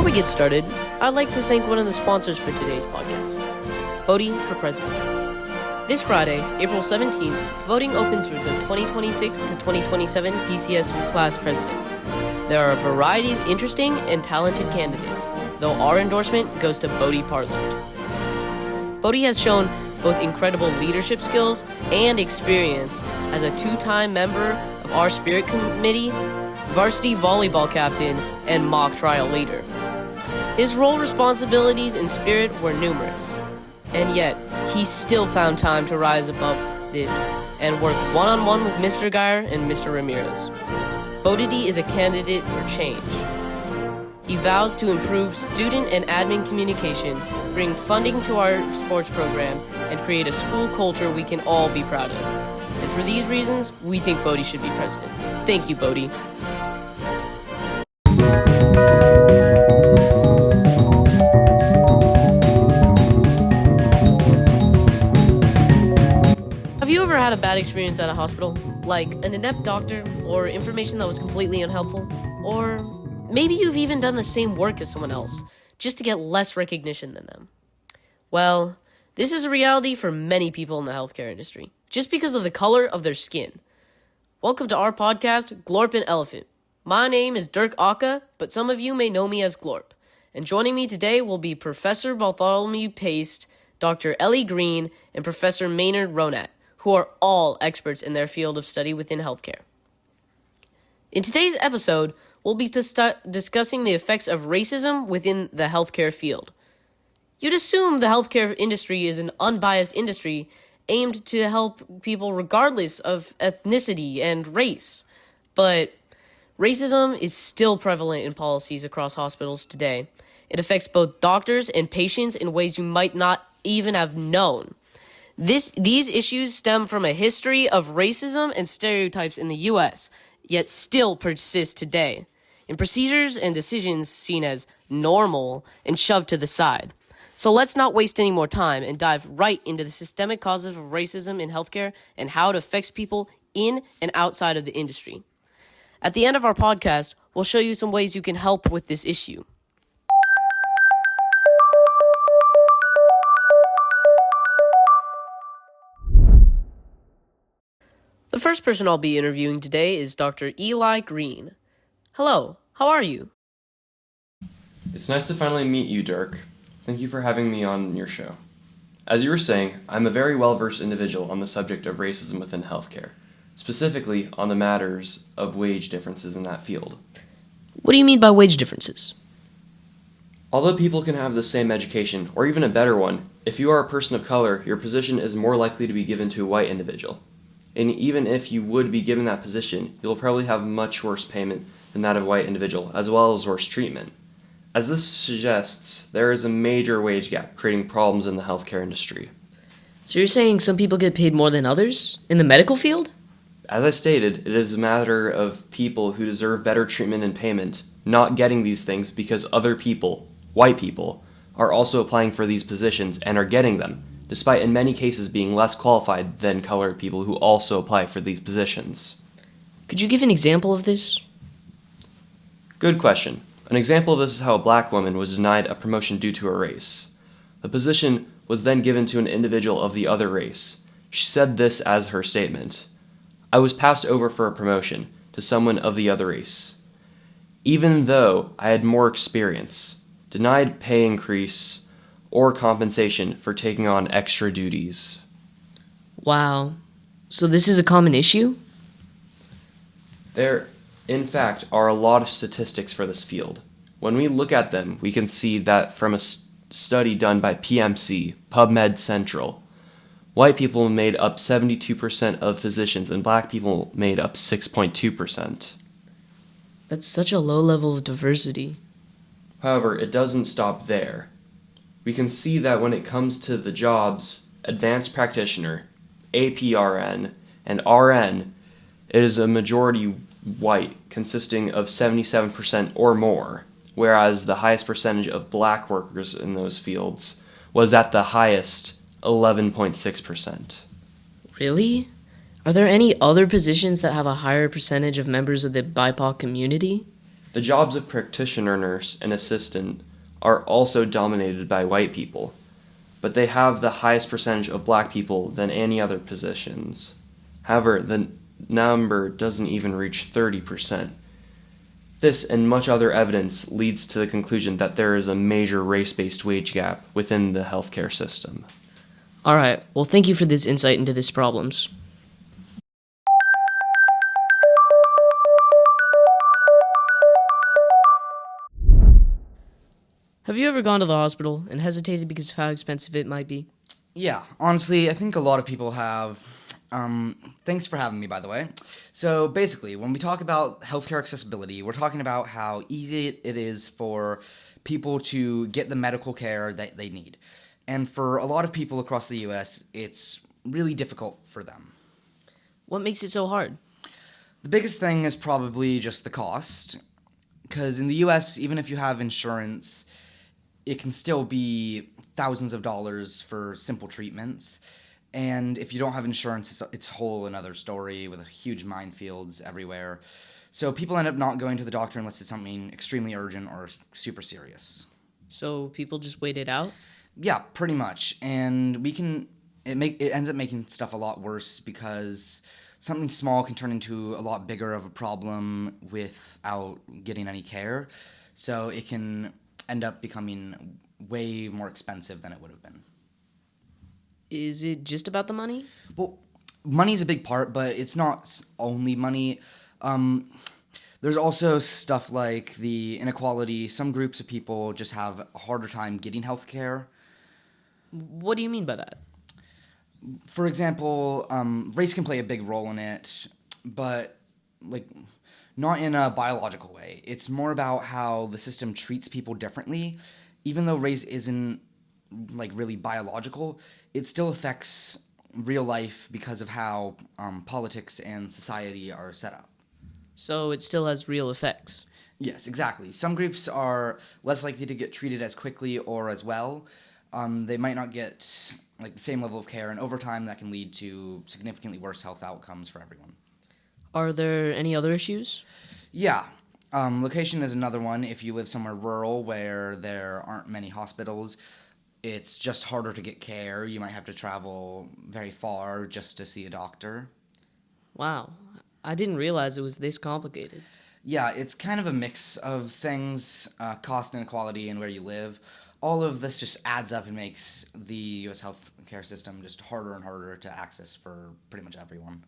we get started, I'd like to thank one of the sponsors for today's podcast, Voting for President. This Friday, April 17th, voting opens for the 2026 to 2027 PCS class president. There are a variety of interesting and talented candidates, though our endorsement goes to Bodhi Partland. Bodhi has shown both incredible leadership skills and experience as a two-time member of our Spirit Committee, varsity volleyball captain, and mock trial leader. His role responsibilities in Spirit were numerous, and yet he still found time to rise above this and work one-on-one with Mr. Geyer and Mr. Ramirez. Bodhi is a candidate for change. He vows to improve student and admin communication, bring funding to our sports program, and create a school culture we can all be proud of. And for these reasons, we think Bodhi should be president. Thank you, Bodhi. Have you ever had a bad experience at a hospital? Like an inept doctor, or information that was completely unhelpful? Or maybe you've even done the same work as someone else, just to get less recognition than them. Well, this is a reality for many people in the healthcare industry, just because of the color of their skin. Welcome to our podcast, Glorp and Elephant. My name is Dirk Aka, but some of you may know me as Glorp. And joining me today will be Professor Bartholomew Paste, Dr. Ellie Green, and Professor Maynard Ronat, who are all experts in their field of study within healthcare. In today's episode, we'll be discussing the effects of racism within the healthcare field. You'd assume the healthcare industry is an unbiased industry aimed to help people regardless of ethnicity and race. But racism is still prevalent in policies across hospitals today. It affects both doctors and patients in ways you might not even have known. These issues stem from a history of racism and stereotypes in the U.S., yet still persist today, in procedures and decisions seen as normal and shoved to the side. So let's not waste any more time and dive right into the systemic causes of racism in healthcare and how it affects people in and outside of the industry. At the end of our podcast, we'll show you some ways you can help with this issue. The first person I'll be interviewing today is Dr. Eli Green. Hello, how are you? It's nice to finally meet you, Dirk. Thank you for having me on your show. As you were saying, I'm a very well-versed individual on the subject of racism within healthcare, specifically on the matters of wage differences in that field. What do you mean by wage differences? Although people can have the same education, or even a better one, if you are a person of color, your position is more likely to be given to a white individual. And even if you would be given that position, you'll probably have much worse payment than that of a white individual, as well as worse treatment. As this suggests, there is a major wage gap creating problems in the healthcare industry. So you're saying some people get paid more than others in the medical field? As I stated, it is a matter of people who deserve better treatment and payment not getting these things because other people, white people, are also applying for these positions and are getting them, despite in many cases being less qualified than colored people who also apply for these positions. Could you give an example of this? Good question. An example of this is how a black woman was denied a promotion due to her race. The position was then given to an individual of the other race. She said this as her statement: "I was passed over for a promotion to someone of the other race, even though I had more experience, denied pay increase or compensation for taking on extra duties." Wow. So this is a common issue? There, in fact, are a lot of statistics for this field. When we look at them, we can see that from a study done by PMC, PubMed Central, white people made up 72% of physicians and black people made up 6.2%. That's such a low level of diversity. However, it doesn't stop there. We can see that when it comes to the jobs, advanced practitioner, APRN, and RN, it is a majority white, consisting of 77% or more, whereas the highest percentage of black workers in those fields was at the highest, 11.6%. Really? Are there any other positions that have a higher percentage of members of the BIPOC community? The jobs of practitioner nurse and assistant are also dominated by white people, but they have the highest percentage of black people than any other positions. However, the number doesn't even reach 30%. This and much other evidence leads to the conclusion that there is a major race-based wage gap within the healthcare system. All right, well, thank you for this insight into these problems. Have you ever gone to the hospital and hesitated because of how expensive it might be? Yeah, honestly, I think a lot of people have. Thanks for having me, by the way. So basically, when we talk about healthcare accessibility, we're talking about how easy it is for people to get the medical care that they need. And for a lot of people across the US, it's really difficult for them. What makes it so hard? The biggest thing is probably just the cost. Because in the US, even if you have insurance, it can still be thousands of dollars for simple treatments. And if you don't have insurance, it's a whole another story with huge minefields everywhere. So people end up not going to the doctor unless it's something extremely urgent or super serious. So people just wait it out? Yeah, pretty much. And it ends up making stuff a lot worse because something small can turn into a lot bigger of a problem without getting any care. So it can end up becoming way more expensive than it would have been. Is it just about the money? Well, money's a big part, but it's not only money. There's also stuff like the inequality. Some groups of people just have a harder time getting health care. What do you mean by that? For example, race can play a big role in it, but not in a biological way. It's more about how the system treats people differently. Even though race isn't really biological, it still affects real life because of how politics and society are set up. So it still has real effects. Yes, exactly. Some groups are less likely to get treated as quickly or as well. They might not get the same level of care, and over time that can lead to significantly worse health outcomes for everyone. Are there any other issues? Yeah. Location is another one. If you live somewhere rural where there aren't many hospitals, it's just harder to get care. You might have to travel very far just to see a doctor. Wow, I didn't realize it was this complicated. Yeah, it's kind of a mix of things, cost inequality and where you live. All of this just adds up and makes the U.S. healthcare system just harder and harder to access for pretty much everyone.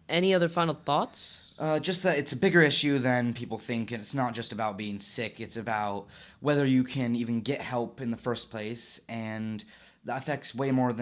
Any other final thoughts? Just that it's a bigger issue than people think, and it's not just about being sick. It's about whether you can even get help in the first place, and that affects way more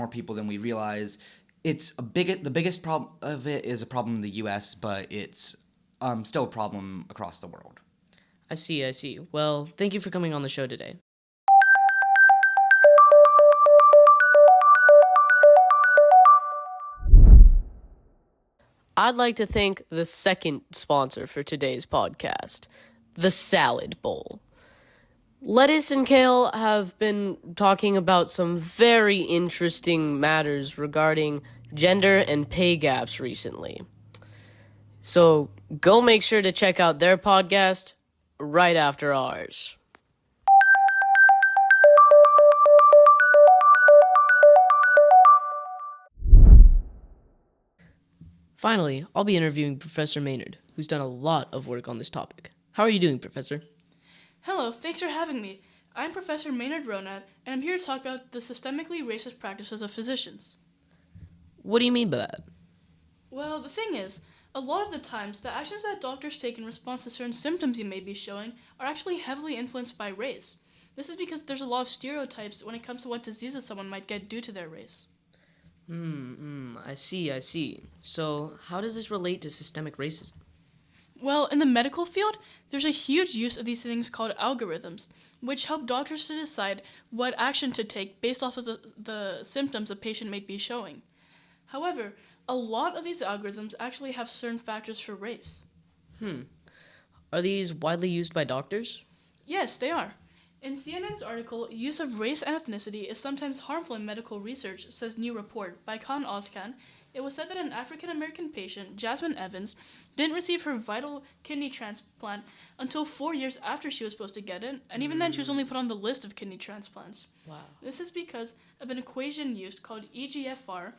people than we realize. The biggest problem of it is a problem in the U.S., but it's still a problem across the world. I see. Well, thank you for coming on the show today. I'd like to thank the second sponsor for today's podcast, the Salad Bowl. Lettuce and kale have been talking about some very interesting matters regarding gender and pay gaps recently. So go make sure to check out their podcast right after ours. Finally, I'll be interviewing Professor Maynard, who's done a lot of work on this topic. How are you doing, Professor? Hello, thanks for having me. I'm Professor Maynard Ronat, and I'm here to talk about the systemically racist practices of physicians. What do you mean by that? Well, the thing is, a lot of the times, the actions that doctors take in response to certain symptoms you may be showing are actually heavily influenced by race. This is because there's a lot of stereotypes when it comes to what diseases someone might get due to their race. I see. So, how does this relate to systemic racism? Well, in the medical field, there's a huge use of these things called algorithms, which help doctors to decide what action to take based off of the symptoms a patient may be showing. However, a lot of these algorithms actually have certain factors for race. Are these widely used by doctors? Yes, they are. In CNN's article, use of race and ethnicity is sometimes harmful in medical research, says New Report by Khan Ozkan, It was said that an African-American patient, Jasmine Evans, didn't receive her vital kidney transplant until 4 years after she was supposed to get it, and even then she was only put on the list of kidney transplants. Wow. This is because of an equation used called EGFR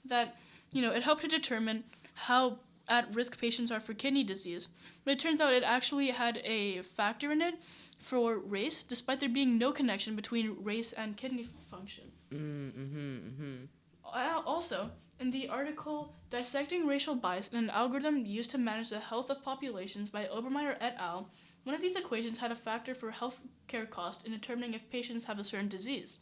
that, it helped to determine how at-risk patients are for kidney disease. But it turns out it actually had a factor in it for race, despite there being no connection between race and kidney function. Also, in the article Dissecting Racial Bias in an Algorithm Used to Manage the Health of Populations by Obermeyer et al., one of these equations had a factor for healthcare cost in determining if patients have a certain disease.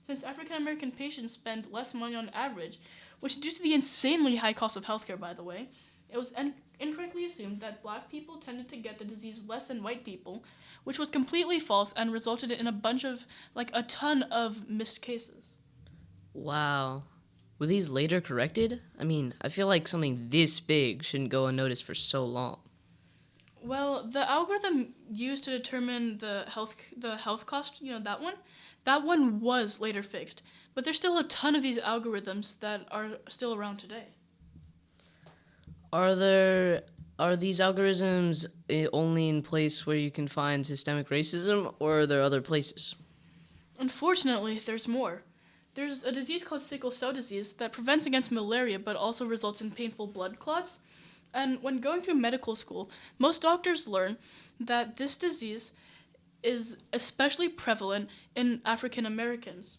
Since African-American patients spend less money on average, which is due to the insanely high cost of healthcare, by the way, it was incorrectly assumed that black people tended to get the disease less than white people, which was completely false and resulted in a ton of missed cases. Wow. Were these later corrected? I mean, I feel like something this big shouldn't go unnoticed for so long. Well, the algorithm used to determine the health cost, that one was later fixed. But there's still a ton of these algorithms that are still around today. Are these algorithms only in place where you can find systemic racism, or are there other places? Unfortunately, there's more. There's a disease called sickle cell disease that prevents against malaria but also results in painful blood clots. And when going through medical school, most doctors learn that this disease is especially prevalent in African Americans.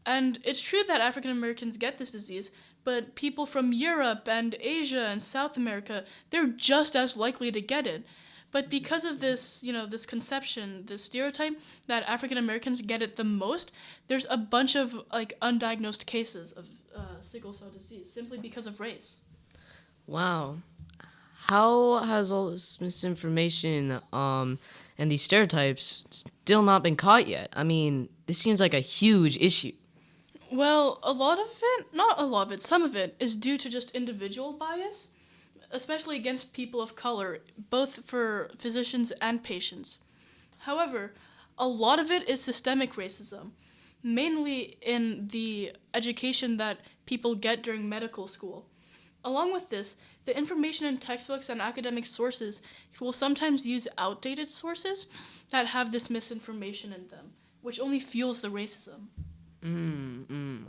And it's true that African Americans get this disease, but people from Europe and Asia and South America, they're just as likely to get it. But because of this, this conception, this stereotype that African Americans get it the most, there's a bunch of undiagnosed cases of sickle cell disease simply because of race. Wow. How has all this misinformation and these stereotypes still not been caught yet? I mean, this seems like a huge issue. Well, some of it is due to just individual bias, especially against people of color, both for physicians and patients. However, a lot of it is systemic racism, mainly in the education that people get during medical school. Along with this, the information in textbooks and academic sources will sometimes use outdated sources that have this misinformation in them, which only fuels the racism.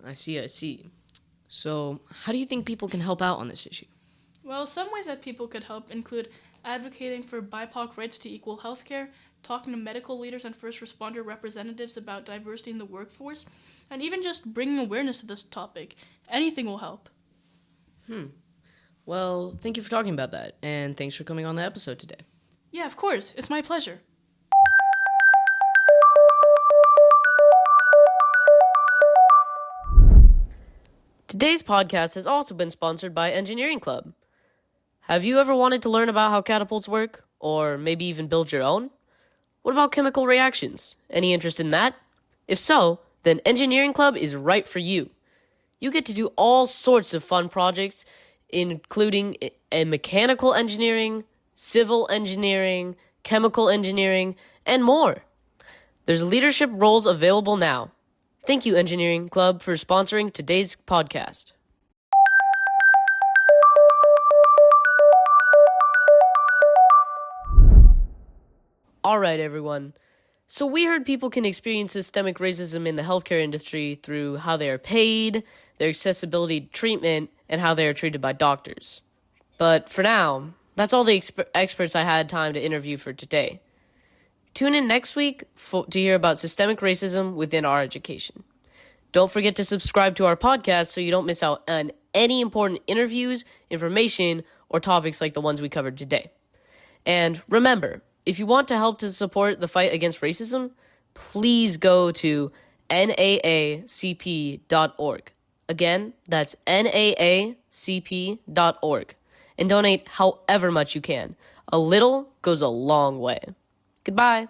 I see. So, how do you think people can help out on this issue? Well, some ways that people could help include advocating for BIPOC rights to equal healthcare, talking to medical leaders and first responder representatives about diversity in the workforce, and even just bringing awareness to this topic. Anything will help. Well, thank you for talking about that, and thanks for coming on the episode today. Yeah, of course. It's my pleasure. Today's podcast has also been sponsored by Engineering Club. Have you ever wanted to learn about how catapults work, or maybe even build your own? What about chemical reactions? Any interest in that? If so, then Engineering Club is right for you. You get to do all sorts of fun projects, including mechanical engineering, civil engineering, chemical engineering, and more. There's leadership roles available now. Thank you, Engineering Club, for sponsoring today's podcast. All right, everyone. So we heard people can experience systemic racism in the healthcare industry through how they are paid, their accessibility to treatment, and how they are treated by doctors. But for now, that's all the experts I had time to interview for today. Tune in next week to hear about systemic racism within our education. Don't forget to subscribe to our podcast so you don't miss out on any important interviews, information, or topics like the ones we covered today. And remember, if you want to help to support the fight against racism, please go to naacp.org. Again, that's naacp.org. And donate however much you can. A little goes a long way. Goodbye.